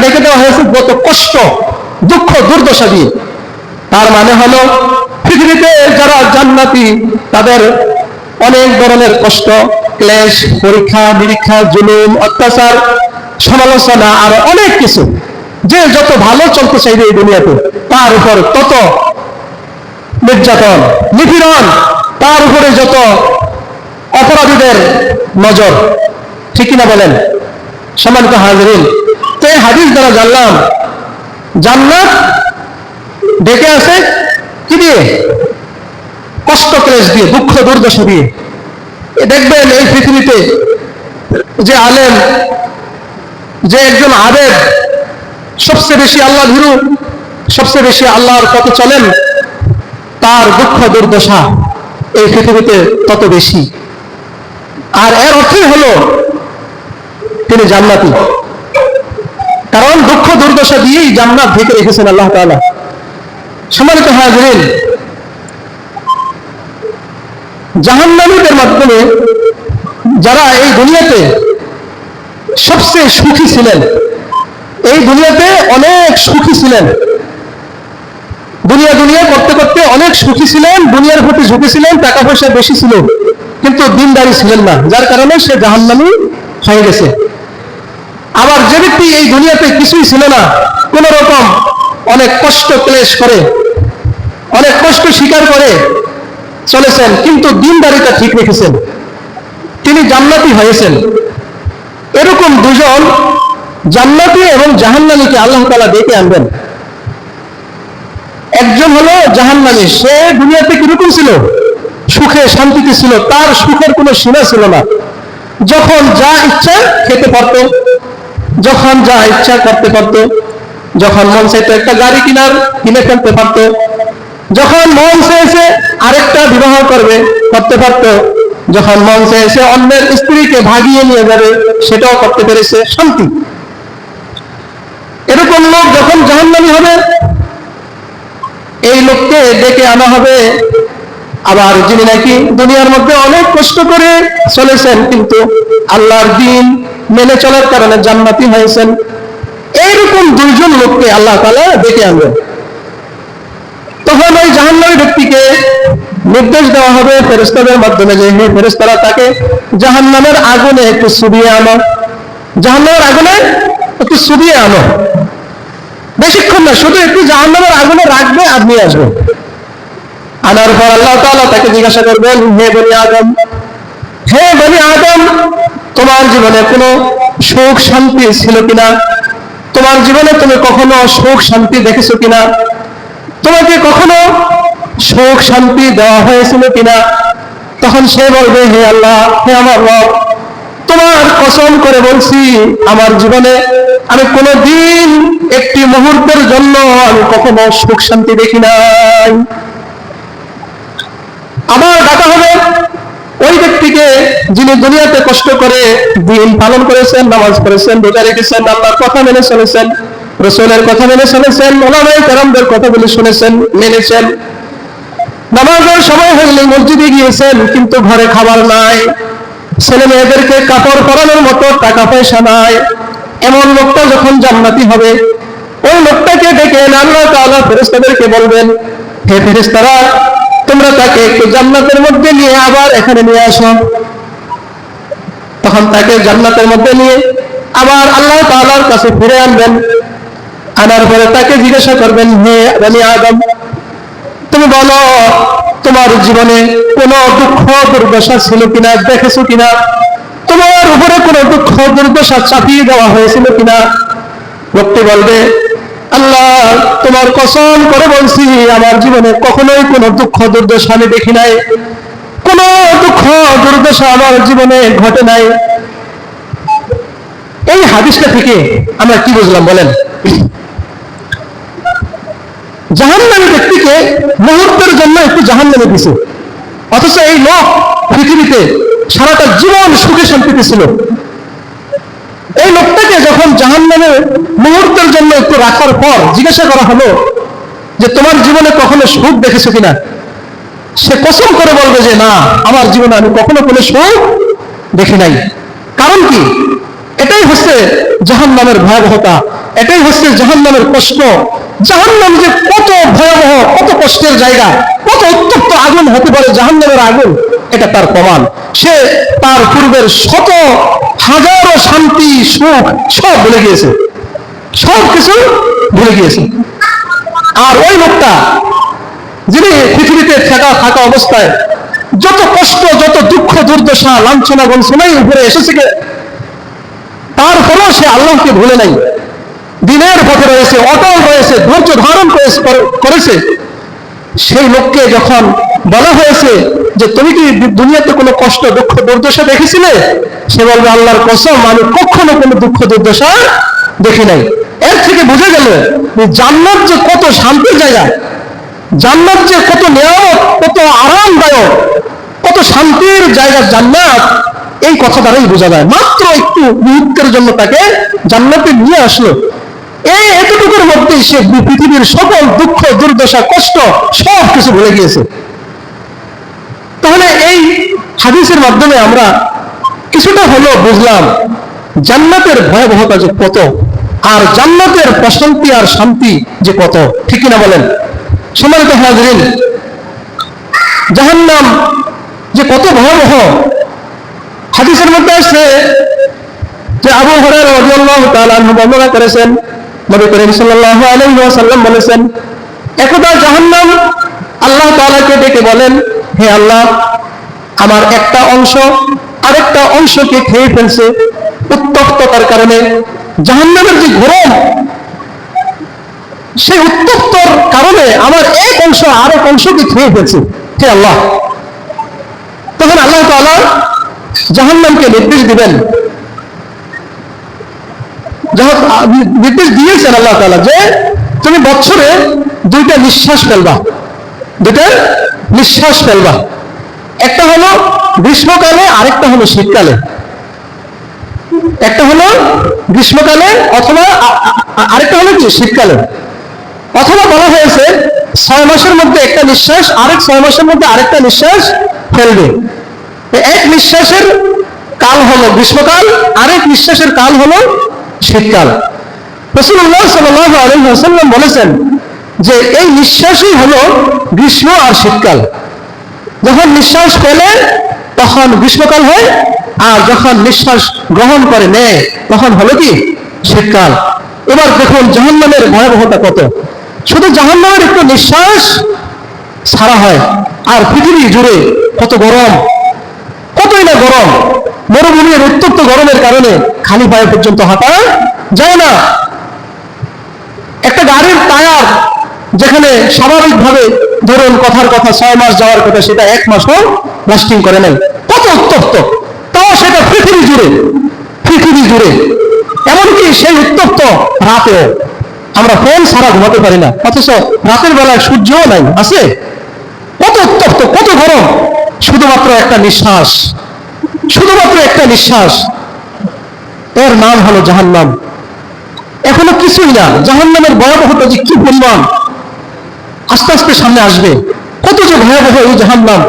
ঢেকে দেওয়া হয়েছে যত কষ্ট, দুঃখ, দুর্দশা দিয়ে। তার মানে হলো পৃথিবীতে যারা জান্নাতি তাদের অনেক ধরনের কষ্ট, ক্লেশ, পরীক্ষা নিরীক্ষা, জুলুম, অত্যাচার, সমালোচনা, আর অনেক কিছু, যে যত ভালো চলতে চাইবে এই দুনিয়াতে তার উপর তত নির্যাতন, নিপীড়ন, তার উপরে যত অপরাধীদের নজর। ঠিক কিনা বলেন সম্মানিত হাজিরিন? তো এই হাদিস দ্বারা জানলাম জান্নাত ডেকে আছে কি দিয়ে? কষ্ট ক্লেশ দিয়ে, দুঃখ দুর্দশা দিয়ে। দেখবেন এই পৃথিবীতে যে আলেম, যে একজন আবেদ, সবচেয়ে বেশি আল্লাহ ভীরু, সবচেয়ে বেশি আল্লাহর পথে চলেন, তার দুঃখ দুর্দশা এই পৃথিবীতে তত বেশি। আর এর অর্থই হলো তিনি জান্নাতি, কারণ দুঃখ দুর্দশা দিয়েই জান্নাত ঢেকে রেখেছেন আল্লাহ তাআলা। সম্মানিত হাজিরিন, জাহান্নামীদের মাধ্যমে যারা এই দুনিয়াতে সবচেয়ে সুখী ছিলেন, এই দুনিয়াতে অনেক সুখী ছিলেন, দুনিয়া দুনিয়া করতে করতে অনেক সুখী ছিলেন, দুনিয়ার প্রতি ঝুঁকি ছিলেন, টাকা পয়সা বেশি ছিল, কিন্তু দিনদারি ছিলেন না, যার কারণে সে জাহান্নামী হয়ে গেছে। আবার যে ব্যক্তি এই দুনিয়াতে কিছুই ছিল না, কোন রকম অনেক কষ্ট ক্লেশ করে, অনেক কষ্ট স্বীকার করে চলেছেন, কিন্তু দিনদারিটা ঠিক রেখেছেন, তিনি জান্নাতি হয়েছেন। এরকম দুজন জান্নাতি এবং জাহান্নামীকে আল্লাহ তাআলা ডেকে আনবেন। একজন হলো জাহান্নামী, সে দুনিয়াতে কিরকম ছিল? সুখে শান্তিতে ছিল, তার সুখের কোনো সীমা ছিল না, যখন যা ইচ্ছা খেতে পারত, যখন যা ইচ্ছা করতে পারত, যখন মন চাইতো একটা গাড়ি কিনে ফেলতে পারত, যখন মন চেয়েছে আরেকটা বিবাহ করতে পারত, যখন মন চেয়েছে অন্যের স্ত্রীকে ভাগিয়ে নিয়ে যাবে সেটাও করতে পেরেছে, শান্তি। এরকম লোক যখন জাহান্নামী হবে, এই লোককে ডেকে আনা হবে। আবার যিনি নাকি দুনিয়ার মধ্যে অনেক কষ্ট করে চলেছেন, কিন্তু আল্লাহর দ্বীন মেনে চলার কারণে জান্নাতি হয়েছেন, এইরকম দুইজন লোককে আল্লাহ তাআলা ডেকে আনবেন। তখন ওই জাহান্নামী ব্যক্তিকে নির্দেশ দেওয়া হবে ফেরেশতাদের মাধ্যমে যে, হে ফেরেশতারা, তাকে জাহান্নামের আগুনে একটু চুবিয়ে আনো, জাহান্নামের আগুনে একটু চুবিয়ে আনো, বেশিক্ষণ না, শুধু একটু জাহান্নামের আগুনে রাখবে আর নিয়ে আসবে। আনার পর আল্লাহ তাআলা তাকে জিজ্ঞাসা করবেন, হে বনি আদম, হে বনি আদম, তোমার জীবনে কোনো সুখ শান্তি ছিল কিনা? তোমার জীবনে তুমি কখনো সুখ শান্তি দেখেছো কিনা? তোমাকে কখনো সুখ শান্তি দেওয়া হয়েছিল কিনা? তখন সে বলবে, হে আল্লাহ, হে আমার রব, তোমার কসম করে বলছি, আমার জীবনে আমি কোনোদিন একটি মুহূর্তের জন্য আমি কখনো সুখ শান্তি দেখি নাই। আবার ডাকা হবে ওই ব্যক্তিকে যিনি দুনিয়াতে কষ্ট করে দিন পালন করেছেন, নামাজ পড়েছেন, রোজা রেখেছেন, আল্লাহর কথা মেনে চলেছেন, রাসূলের কথা মেনে চলেছেন, উলামায়ে কেরামদের কথাগুলো শুনেছেন, মেনেছেন, নামাজের সময় হলে মসজিদে গিয়েছেন, কিন্তু ঘরে খাবার নাই, ছেলে মেয়েদেরকে কাপড় পরানোর মতো টাকা পয়সা নাই। এমন লোকটা যখন জান্নাতি হবে, ওই লোকটাকে ডেকে এনে আল্লাহ তাআলা ফেরেশতাদেরকে বলবেন, হে ফেরেশতারা, তোমরা তাকে একটু জান্নাতের মধ্যে নিয়ে আবার এখানে নিয়ে আসো। তখন তাকে জান্নাতের মধ্যে নিয়ে আবার আল্লাহ তাআলার কাছে ফিরে আনবেন। আনার পরে তাকে জিজ্ঞাসা করবেন, হে বনি আদম, তুমি বলো, তোমার জীবনে কোনো দুঃখ দুর্দশা ছিল কিনা, দেখেছো কিনা? তোমার উপরে কোনো দুঃখ দুর্দশা চাপিয়ে দেওয়া হয়েছিল কিনা? লোকটি বলবে, আল্লাহ, তোমার কসম করে বলছি, আমার জীবনে কখনোই কোনো দুঃখ দুর্দশা আমি দেখি নাই, কোনো দুঃখ দুর্দশা আমার জীবনে ঘটে নাই। এই হাদিসটা থেকে আমরা কি বুঝলাম বলেন? জাহান্নামী ব্যক্তিকে মুহূর্তের জন্য একটু জাহান্নামে দিছে, অথচ এই লোক পৃথিবীতে সারাটা জীবন সুখে শান্তিতে ছিল। এই লোকটাকে যখন জাহান্নামে মুহূর্তের জন্য একটু রাখার পর জিজ্ঞাসা করা হলো যে, তোমার জীবনে কখনো সুখ দেখেছো কিনা? সে কসম করে বলবে যে, না, আমার জীবনে আমি কখনো কোনো সুখ দেখি নাই। কারণ কি? এটাই হচ্ছে জাহান্নামের ভয়াবহতা, এটাই হচ্ছে জাহান্নামের কষ্ট। জাহান্নাম যে কত ভয়াবহ, কত কষ্টের জায়গা, কত উত্তপ্ত আগুন হতে পারে জাহান্নামের আগুন, এটা তার প্রমাণ। সে তার পূর্বের শত হাজারো শান্তি সুখ সব ভুলে গিয়েছে, সব কিছু ভুলে গিয়েছে। আর ওই লোকটা যিনি পৃথিবীতে থাকা অবস্থায় যত কষ্ট, যত দুঃখ দুর্দশা লাঞ্ছনা গঞ্ছনাই উপরে এসেছে, তারপরেও সে আল্লাহকে ভুলে নাই, দিনের পথে রয়েছে, অটল রয়েছে, ধৈর্য ধারণ করেছে। সেই লোককে যখন বলা হয়েছে যে তুমি কি দুনিয়াতে কোনো কষ্ট দুঃখ দুর্দশা দেখেছিলে, সে বলবে আল্লাহর কসম আমি কখনো কোনো দুঃখ দুর্দশা দেখি নাই। এর থেকে বুঝে গেল জান্নাত যে কত শান্তির জায়গা, জান্নাত যে কত নিয়ামত, কত আরামদায়ক, কত শান্তির জায়গা জান্নাত, এই কথা দ্বারাই বোঝা যায়। মাত্র একটু মুহূর্তের জন্য তাকে জান্নাতে নিয়ে আসলো, এই এতটুকুর মধ্যেই সে পৃথিবীর সকল দুঃখ দুর্দশা কষ্ট সব কিছু ভুলে গিয়েছে। তাহলে এই হাদিসের মাধ্যমে আমরা কিছুটা হলেও বুঝলাম জান্নাতের ভয়াবহতা যে কত, আর জান্নাতের প্রশান্তি আর শান্তি যে কত, ঠিক কিনা বলেন? সম্মানিত হাজরিন, জাহান্নাম যে কত ভয়াবহ, হাদিসের মধ্যে আছে যে আবু হুরায়রা রাদিয়াল্লাহু তাআলা আনহু বর্ণনা করেছেন, নবী করিম সাল্লাল্লাহু আলাইহি ওয়াসাল্লাম বলেছেন, একদা জাহান্নাম আল্লাহ তাআলাকে ডেকে বলেন, হে আল্লাহ, আমার একটা অংশ আরেকটা অংশকে খেয়ে ফেলছে উত্তপ্ততার কারণে। জাহান্নামের যে গরম, সেই উত্তপ্তর কারণে আমার এক অংশ আরেক অংশকে খেয়ে ফেলছে, হে আল্লাহ। তখন আল্লাহ তাআলা জাহান্নামকে নির্দেশ দিবেন, নির্দেশ দিয়েছেন আল্লাহ তাআলা যে তুমি বছরে দুইটা নিঃশ্বাস ফেলবা, দুইটা নিঃশ্বাস ফেলবা, একটা হলো গ্রীষ্মকালে আরেকটা হলো শীতকালে, একটা হলো গ্রীষ্মকালে অথবা আরেকটা হলো কি শীতকালে। অথবা বলা হয়েছে 6 মাসের মধ্যে একটা নিঃশ্বাস, আরেক 6 মাসের মধ্যে আরেকটা নিঃশ্বাস ফেলবে। এক নিঃশ্বাসের কাল হলো গ্রীষ্মকাল, আরেক নিঃশ্বাসের কাল হলো শীতকাল। রাসূলুল্লাহ সাল্লাল্লাহু আলাইহি ওয়াসাল্লাম বলেছেন যে এই নিঃশ্বাসই হলো গ্রীষ্ম আর শীতকাল। যখন নিঃশ্বাস ফেলে তখন গ্রীষ্মকাল হয়, আর যখন নিঃশ্বাস গ্রহণ করে নেয় তখন হলো কি শীতকাল। এবার দেখুন জাহান্নামের ভয়াবহতা কত। শুধু জাহান্নামের একটু নিঃশ্বাস ছাড়া হয় আর পৃথিবী জুড়ে কত গরম, কতই না গরম। মরুভূমির উত্তপ্ত গরমের কারণে খালি পায়ে পর্যন্ত হাঁটা যায় না। একটা গাড়ির টায়ার যেখানে স্বাভাবিকভাবে ধরুন কথার কথা 6 মাস যাওয়ার কথা, সেটা 1 মাসও লাস্টিং করে নাই, কত উত্তপ্ত। তাও সেটা পৃথিবী জুড়ে, এমনকি সেই উত্তপ্ত রাতেও আমরা ফ্যান ছাড়া ঘুমাতে পারি না, অথচ রাতের বেলায় সূর্যও নাই, আছে। কত উত্তপ্ত, কত গরম, শুধুমাত্র একটা নিঃশ্বাস, শুধুমাত্র একটা নিঃশ্বাস। এর নাম হলো জাহান্নাম। এখনো কিছুই না, জাহান্নামের ভয়াবহতা যে কি পরিমাণ আস্তে আস্তে সামনে আসবে, কত যে ভয়াবহ এই জাহান্নাম।